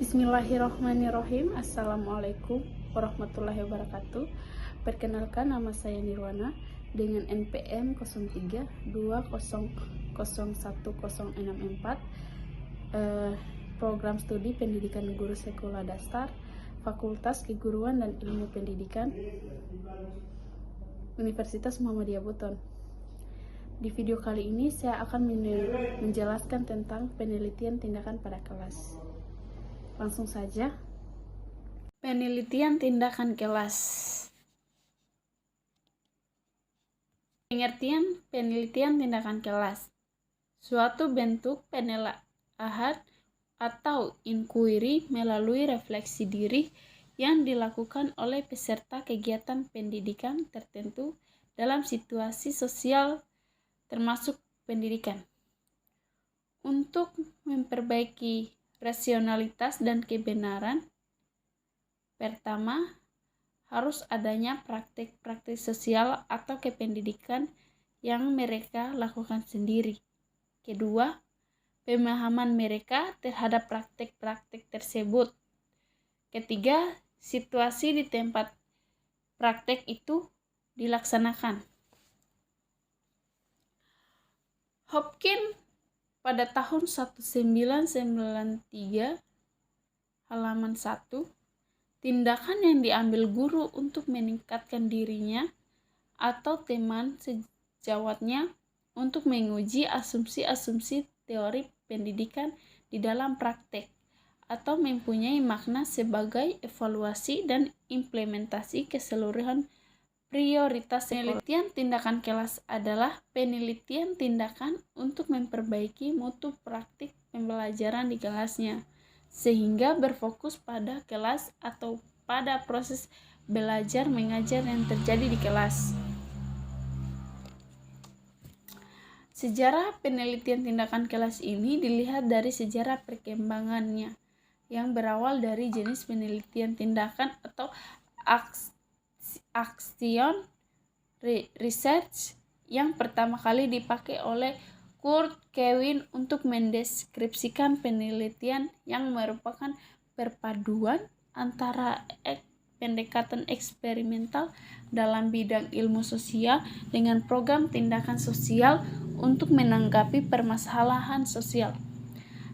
Bismillahirrahmanirrahim. Assalamualaikum warahmatullahi wabarakatuh. Perkenalkan, nama saya Nirwana dengan NPM 0320011064, program studi pendidikan guru sekolah dasar, Fakultas Keguruan dan Ilmu Pendidikan, Universitas Muhammadiyah Buton. Di video kali ini saya akan menjelaskan tentang penelitian tindakan pada kelas. Langsung saja. Penelitian tindakan kelas. Pengertian penelitian tindakan kelas: suatu bentuk penelaahan atau inquiry melalui refleksi diri yang dilakukan oleh peserta kegiatan pendidikan tertentu dalam situasi sosial termasuk pendidikan, untuk memperbaiki rasionalitas dan kebenaran. Pertama, harus adanya praktik-praktik sosial atau kependidikan yang mereka lakukan sendiri. Kedua, pemahaman mereka terhadap praktik-praktik tersebut. Ketiga, situasi di tempat praktik itu dilaksanakan. Hopkins pada tahun 1993, halaman 1, tindakan yang diambil guru untuk meningkatkan dirinya atau teman sejawatnya untuk menguji asumsi-asumsi teori pendidikan di dalam praktek, atau mempunyai makna sebagai evaluasi dan implementasi keseluruhan prioritas. Penelitian tindakan kelas adalah penelitian tindakan untuk memperbaiki mutu praktik pembelajaran di kelasnya, sehingga berfokus pada kelas atau pada proses belajar mengajar yang terjadi di kelas. Sejarah penelitian tindakan kelas ini dilihat dari sejarah perkembangannya, yang berawal dari jenis penelitian tindakan atau action research yang pertama kali dipakai oleh Kurt Lewin untuk mendeskripsikan penelitian yang merupakan perpaduan antara pendekatan eksperimental dalam bidang ilmu sosial dengan program tindakan sosial untuk menanggapi permasalahan sosial.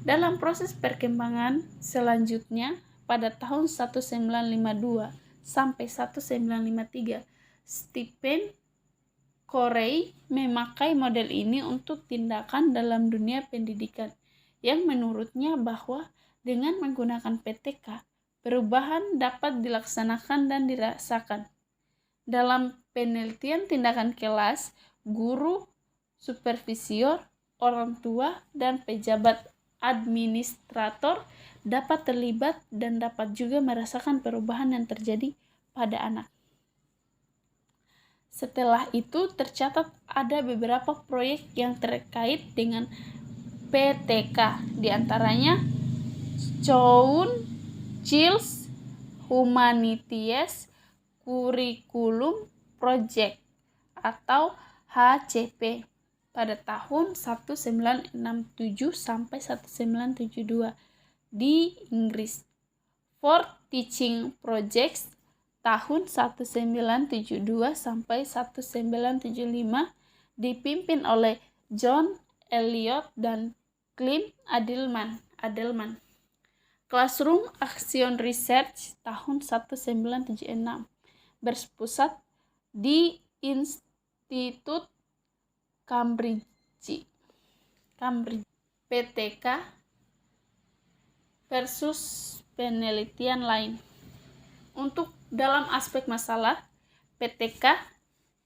Dalam proses perkembangan selanjutnya, pada tahun 1952 sampai 1953, Stephen Corey memakai model ini untuk tindakan dalam dunia pendidikan, yang menurutnya bahwa dengan menggunakan PTK, perubahan dapat dilaksanakan dan dirasakan. Dalam penelitian tindakan kelas, guru, supervisor, orang tua, dan pejabat administrator dapat terlibat dan dapat juga merasakan perubahan yang terjadi pada anak. Setelah itu tercatat ada beberapa proyek yang terkait dengan PTK, diantaranya Chown Childs Humanities Curriculum Project atau HCP pada tahun 1967 sampai 1972 di Inggris. Ford Teaching Projects tahun 1972 sampai 1975 dipimpin oleh John Elliot dan Clint Adelman. Classroom Action Research tahun 1976 berpusat di Institut Cambridge. PTK versus penelitian lain. Untuk dalam aspek masalah, PTK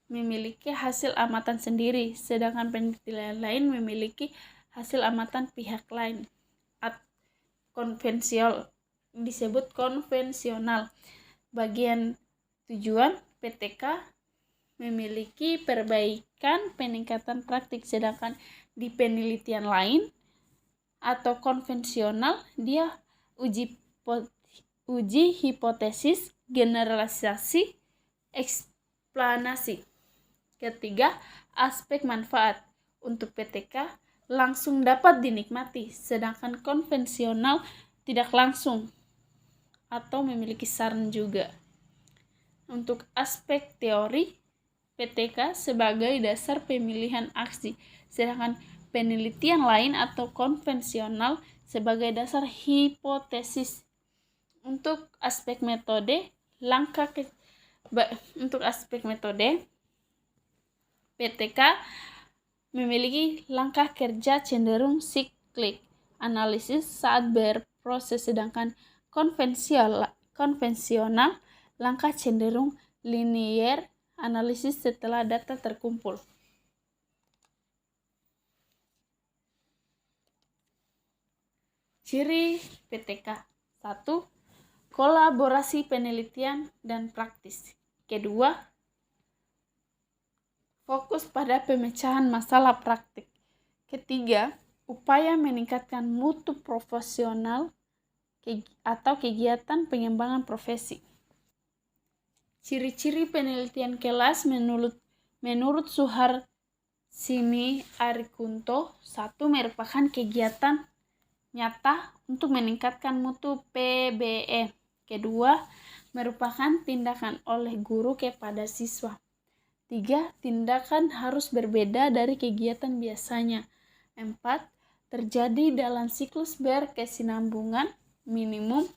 memiliki hasil amatan sendiri, sedangkan penelitian lain memiliki hasil amatan pihak lain. Konvensional disebut konvensional. Bagian tujuan PTK memiliki perbaikan peningkatan praktik, sedangkan di penelitian lain atau konvensional dia uji hipotesis, generalisasi, eksplanasi. Ketiga, aspek manfaat. Untuk PTK langsung dapat dinikmati, sedangkan konvensional tidak langsung atau memiliki saran juga. Untuk aspek teori, PTK sebagai dasar pemilihan aksi, sedangkan penelitian lain atau konvensional sebagai dasar hipotesis. Untuk aspek metode, PTK memiliki langkah kerja cenderung siklik, analisis saat berproses, sedangkan konvensional langkah cenderung linier, analisis setelah data terkumpul. Ciri PTK: 1. Kolaborasi penelitian dan praktis. Kedua, fokus pada pemecahan masalah praktik. Ketiga, upaya meningkatkan mutu profesional atau kegiatan pengembangan profesi. Ciri-ciri penelitian kelas menurut Suharsini Arikunto: 1. Merupakan kegiatan nyata untuk meningkatkan mutu PBE. Kedua, merupakan tindakan oleh guru kepada siswa. 3. Tindakan harus berbeda dari kegiatan biasanya. 4. Terjadi dalam siklus berkesinambungan minimum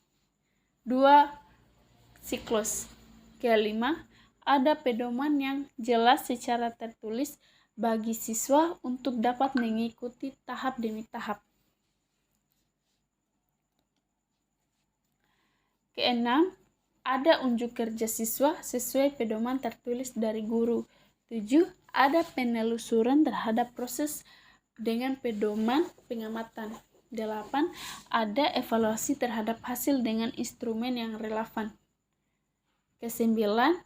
2 siklus. Kelima, ada pedoman yang jelas secara tertulis bagi siswa untuk dapat mengikuti tahap demi tahap. Keenam, ada unjuk kerja siswa sesuai pedoman tertulis dari guru. 7. Ada penelusuran terhadap proses dengan pedoman pengamatan. 8. Ada evaluasi terhadap hasil dengan instrumen yang relevan. Kesembilan,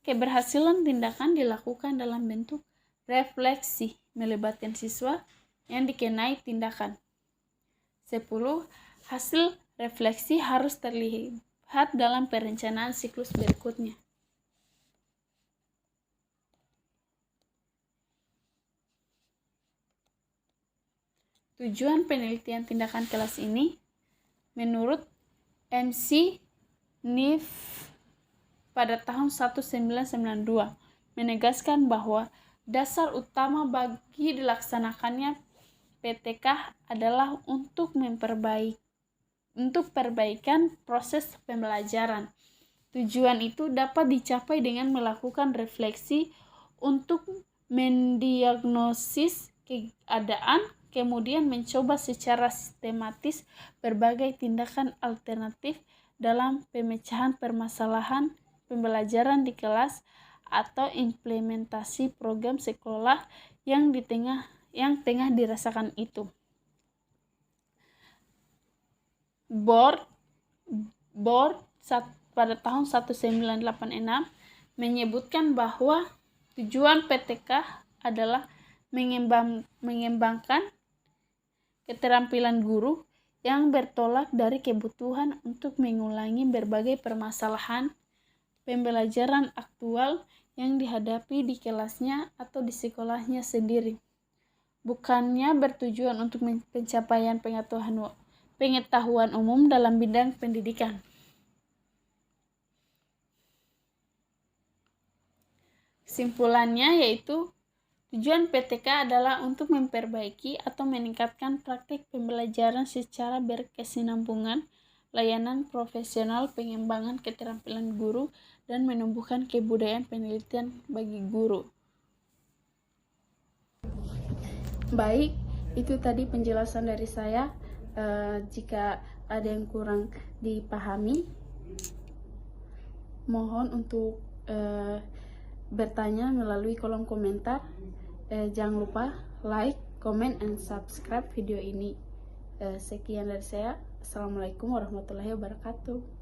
keberhasilan tindakan dilakukan dalam bentuk refleksi, melibatkan siswa yang dikenai tindakan. 10. Hasil refleksi harus terlihat dalam perencanaan siklus berikutnya. Tujuan penelitian tindakan kelas ini, menurut MC Nif pada tahun 1992, menegaskan bahwa dasar utama bagi dilaksanakannya PTK adalah untuk perbaikan proses pembelajaran. Tujuan itu dapat dicapai dengan melakukan refleksi untuk mendiagnosis keadaan, kemudian mencoba secara sistematis berbagai tindakan alternatif dalam pemecahan permasalahan pembelajaran di kelas atau implementasi program sekolah yang tengah dirasakan itu. Board pada tahun 1986 menyebutkan bahwa tujuan PTK adalah mengembangkan keterampilan guru yang bertolak dari kebutuhan untuk mengulangi berbagai permasalahan pembelajaran aktual yang dihadapi di kelasnya atau di sekolahnya sendiri, bukannya bertujuan untuk pencapaian pengetahuan umum dalam bidang pendidikan. Kesimpulannya yaitu tujuan PTK adalah untuk memperbaiki atau meningkatkan praktik pembelajaran secara berkesinambungan, layanan profesional, pengembangan keterampilan guru, dan menumbuhkan kebudayaan penelitian bagi guru. Baik, itu tadi penjelasan dari saya. Jika ada yang kurang dipahami, mohon untuk bertanya melalui kolom komentar. Jangan lupa like, comment, and subscribe video ini. Sekian dari saya. Assalamualaikum warahmatullahi wabarakatuh.